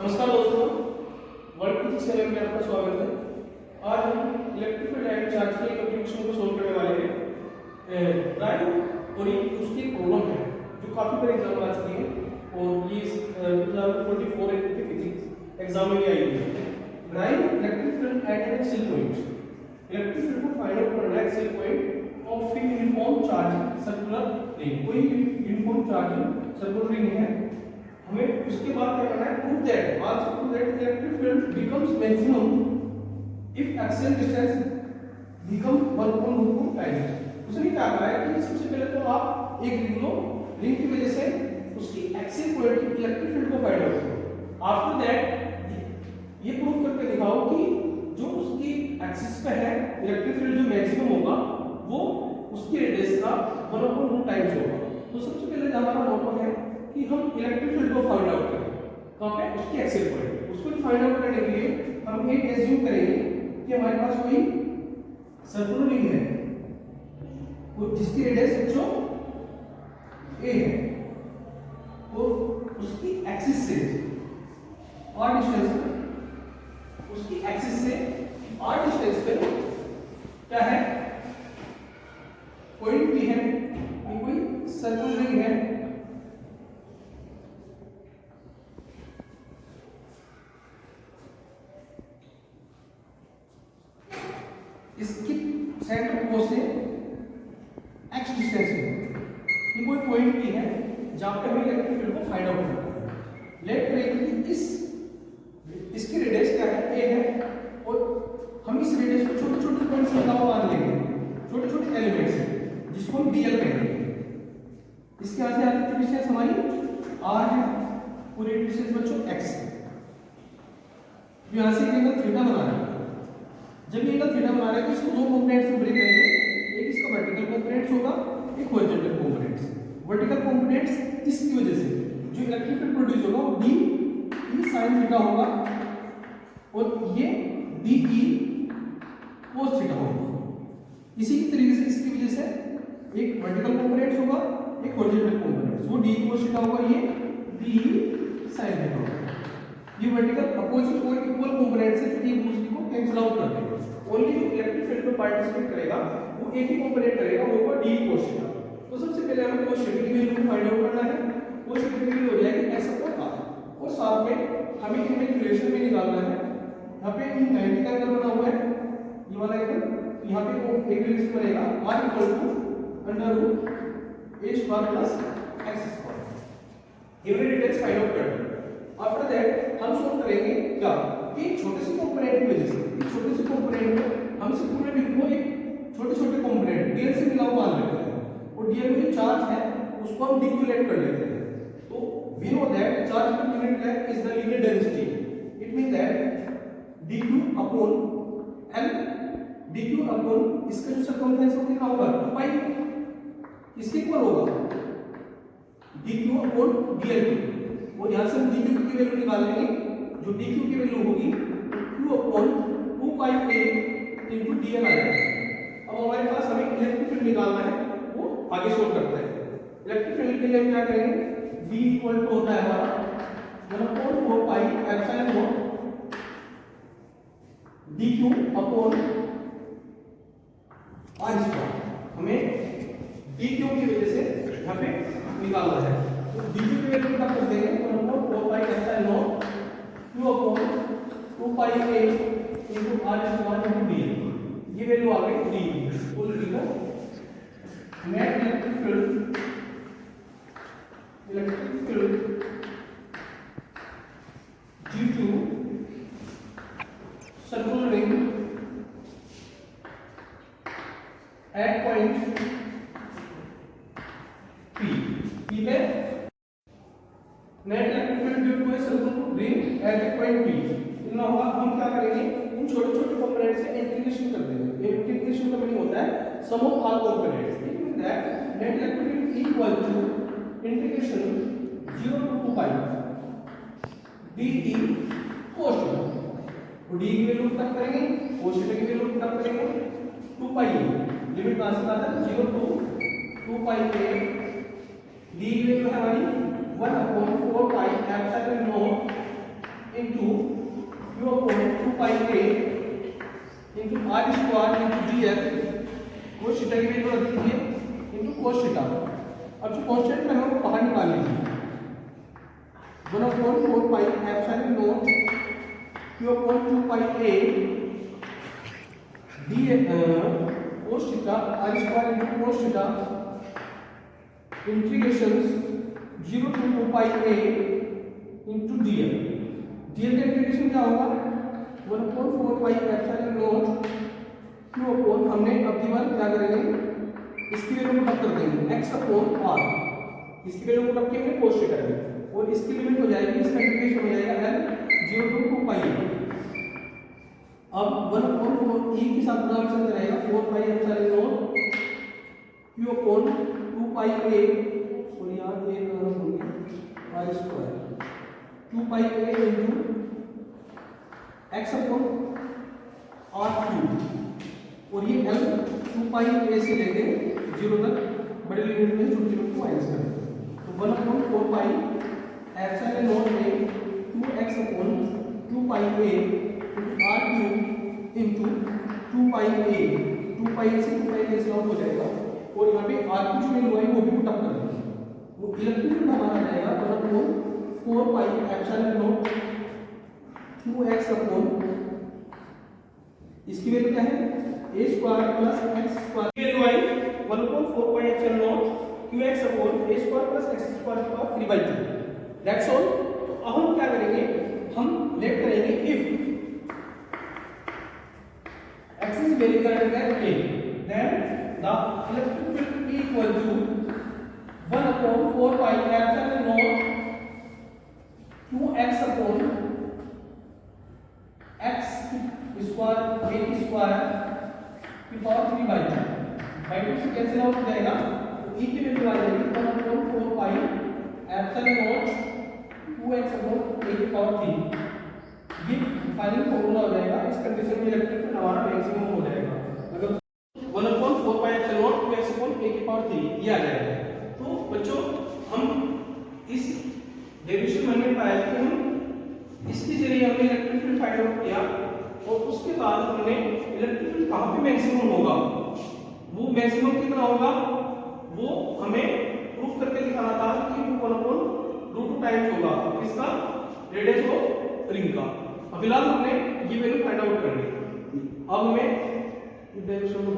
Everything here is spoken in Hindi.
नमस्कार दोस्तों, वर्ल्ड फिजिक्स चैनल में आपका स्वागत है। आज हम इलेक्ट्रिक फील्ड लाइन चार्ज के इक्वेशन को सोल्व करने वाले हैं। प्राइम और ये उसकी प्रॉब्लम है जो काफी बार एग्जाम आ चुकी है और ये 2024 इलेक्ट्रिक फिजिक्स एग्जाम में भी आई है। Prime electric field at N axial point, electric field को फाइंड आउट करना है axial point of free uniform charge circular ring. कोई यूनिफॉर्म चार्ज सर्कुलर रिंग है, हमें उसके बाद क्या करना है, prove that also prove that electric field becomes maximum if axial distance become 1.2 times. उसने क्या कहा है कि सबसे पहले तो आप एक रिंग लो, रिंग की वजह से उसकी एक्सियल पॉइंट की इलेक्ट्रिक फील्ड को फाइंड आउट करो। आफ्टर दैट ये प्रूव करके दिखाओ कि जो उसकी एक्सिस पे है इलेक्ट्रिक फील्ड जो मैक्सिमम होगा वो उसकी रेडियस का 1.2 टाइम्स होगा। तो सबसे पहले हमारा मोटो है कि हम इलेक्ट्रिक फील्ड को फाइंड आउट करें, कहां पे, उसकी एक्सियल पॉइंट। उसको फाइंड आउट करने के लिए हम एक एज्यूम करेंगे कि हमारे पास कोई सर्कुलर रिंग है वो जिसकी रेडियस जो a है वो उसकी एक्सिस से r डिस्टेंस पे, उसकी एक्सिस से r डिस्टेंस पे क्या है, पॉइंट p है। ये कोई सर्कुलर रिंग है, इसकी सेंटर को से x डिस्टेंस पे ये कोई पॉइंट भी है जहां पे हमें इलेक्ट्रिक फील्ड को फाइंड आउट करना है। लेट करें कि इसकी रेडियस क्या है, a है, और हम इस रेडियस को छोटे छोटे पॉइंट्स में मान लेंगे, छोटे छोटे एलिमेंट्स हैं जिसको हम dl कहेंगे। इसके यहां से आती है डिस्टेंस हमारी r है, पूरी डिस्टेंस बच्चों x है। यहां से एंगल थीटा बना रहे हैं। जब ये एंगल थीटा बना रहे हैं तो इसको दो कंपोनेंट्स में ब्रेक करेंगे, एक इसका वर्टिकल कंपोनेंट्स होगा, एक हॉरिजॉन्टल कंपोनेंट्स। वर्टिकल कंपोनेंट्स इसकी वजह से जो इलेक्ट्रिक फील्ड प्रोड्यूस होगा वो d e sin थीटा होगा और ये d e cos थीटा होगा। इसी तरीके से इसकी वजह से एक वर्टिकल कंपोनेंट्स होगा, एक हॉरिजॉन्टल कंपोनेंट्स, वो d e cos थीटा होगा, ये d e sin थीटा होगा। ये वर्टिकल अपोजिट और इक्वल कंपोनेंट्स है जो एक दूसरे को कैंसिल आउट करते हैं। ओनली जो इलेक्ट्रिक फील्ड में पार्टिसिपेट करेगा वो एक ही कंपोनेंट करेगा, वो होगा d cos थीटा। तो सबसे पहले हमें cos थीटा की वैल्यू फाइंड आउट करना है। cos थीटा की वैल्यू हो जाएगी s अपॉन r, और साथ में हमें इनमें रिलेशन भी निकालना है। यहां पे 90 का एंगल बना हुआ है, ये वाला एंगल, यहां पे एक रिलेशन बनेगा r √a² + x²। ये वाली डिटेल्स फाइंड आउट करना है। आफ्टर दैट हम सोल्व करेंगे क्या कि छोटे से कंपोनेंट की वजह से, एक छोटे से कंपोनेंट में हम इस पूरे रिंग को एक छोटे छोटे कंपोनेंट dl से मिला हुआ मान लेते हैं, और dl में जो चार्ज है उसको हम dq लेट कर लेते हैं। तो we know that charge per unit length is the linear density. It means that dq upon l, dq upon इसका जो सर्कमफरेंस है कितना होगा, 2 पाई, इसके इक्वल होगा dq upon dl। और यहां से हम dq की वैल्यू निकाल लेंगे, जो dq की वैल्यू होगी q upon 2 pi a into dl आ जाएगा। अब हमारे पास हमें इलेक्ट्रिक फील्ड निकालना है, वो आगे सोल्व करते हैं। इलेक्ट्रिक फील्ड के लिए हम क्या करेंगे, b इक्वल टू होता है हमारा 1/4 pi epsilon not dq upon r²। हमें dq की वजह से यहां पे निकालना है, तो dq की वैल्यू क्या कर देंगे, 1/4 pi epsilon naught q upon 2 pi a into r² into dl। ये वैल्यू आ गई d, full figure net electric field due to circular ring at point p पे net electric field due to circular ring at a point p। इतना होगा, हम क्या करेंगे, इन छोटे छोटे कंपोनेंट से इंटीग्रेशन कर देंगे। ये इंटीग्रेशन का मीनिंग होता है sum of all components. It means that net electric field equal to integration 0 to 2 pi dE cos theta. तो d की वैल्यू पुट करेंगे, cos थीटा की वैल्यू पुट करेंगे, 2 पाई लिमिट कहां से आता है, 0 to 2 पाई a, d की वैल्यू है हमारी 1/4 pi epsilon not df cos theta की वैल्यू रख दीजिए इनटू cos थीटा। अब जो कांस्टेंट है हमको बाहर निकाल लीजिए 1/4 pi epsilon naught q upon 2 pi a d cos theta r square into cos theta integrations 0 to 2 pi a into dl। dl का इंटीग्रेशन क्या होगा 1/4 pi epsilon naught q upon हमने अब दीवार क्या करेंगे इसकी वैल्यू को टक्कर देंगे x अपॉन r, इसकी वैल्यू को टक्कर हमने cos थीटा की और इसकी लिमिट हो जाएगी, इसका इंटीग्रेशन हो जाएगा l 0 to 2 पाई। अब 1/4 e के साथ गुणा करते रहेगा 4 पाई epsilon naught q upon 2 pi a sorry यार a का हो गया r square 2 pi a into x upon r cube और ये l 2 पाई a से लेके 0 तक बड़ी लिमिट में छोटी लिमिट को माइनस करें तो 1/4 पाई एप्सिलॉन नॉट में 2x upon 2 pi a r cube into 2 pi a 2 पाई से 2 पाई कैंसिल आउट हो जाएगा और यहाँ पे r की जो वैल्यू आई वो भी पुट अप कर देंगे, वो इलेक्ट्रिक फील्ड हमारा आ जाएगा 1/4 pi epsilon not 2x upon इसकी वैल्यू क्या है a square plus x square value I 1/4 pi epsilon not qx upon a square plus x square की पावर 3/2 दैट्स ऑल। अब हम क्या करेंगे हम लेट करेंगे if x is very greater than a then the electric field equal to 1/4 pi epsilon naught qx upon x square a square की पावर 3/2 by 2 से कैंसिल आउट हो जाएगा तो e की वैल्यू आ जाएगी 1/4 pi epsilon naught qx upon a की पावर 3। ये फाइनल फॉर्मूला हो जाएगा, इस कंडीशन में इलेक्ट्रिक फील्ड हमारा मैक्सिमम हो जाएगा अगर 1/4 pi epsilon not qx upon a की पावर 3 ये आ जाएगा। तो बच्चों हम इस डेरिवेशन में हमने पाया कि हम इसके जरिए हमने इलेक्ट्रिक फील्ड फाइंड आउट किया और उसके बाद हमने इलेक्ट्रिक फील्ड कहां पे मैक्सिमम होगा वो मैक्सिमम कितना होगा वो हमें प्रूफ करके दिखाना था कि 1/√2 टाइम्स होगा इसका रेडियस ऑफ रिंग का। फिलहाल हमने ये वैल्यू फाइंड आउट करनी, अब हमें डायरेक्शन में